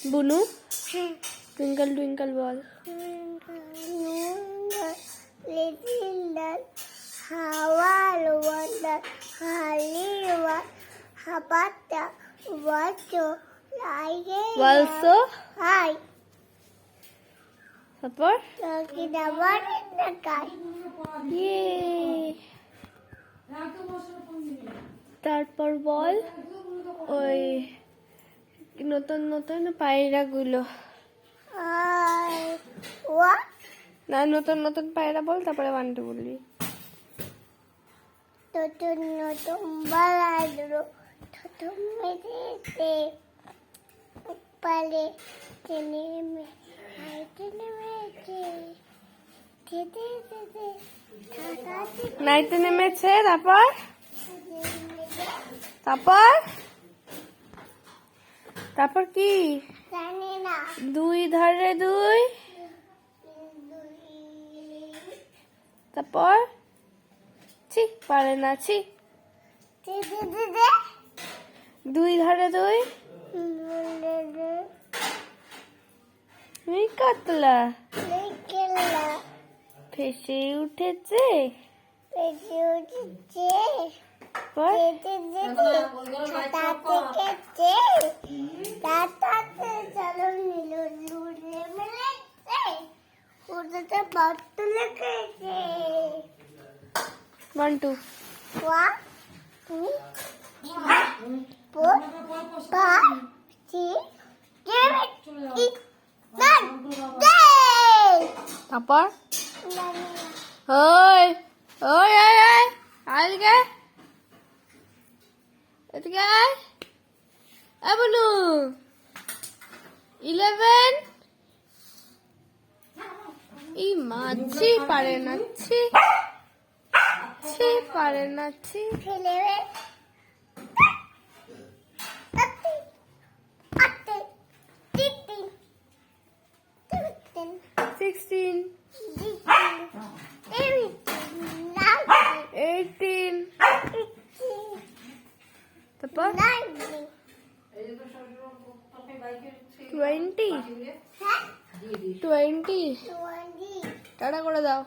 বুনু twinkle twinkle বল। Also Hi. তারপর তারপর বল ওই নতুন নতুন পায়রা গুলো না নতুন নতুন পায়রা বল তারপরে 1 2 বলবি। নতুন নতুন বালাগুলো ছোট মেয়েতে পালে নেমে নাইতে নেমেছে তারপর তারপর তারপর কি জানি না 2 ধারে 2 তারপর ছি পারে না ছি 2 ধারে 2 এই কাতলা ফেসে উঠেছে পর One two তারপর ওই ওই ওই ওই আজকে এদিকে আয় বলু 11 এই মাছি পারে না ছি ছি পারে না ছি 16 18 তারপর 20 টাটা করে দাও।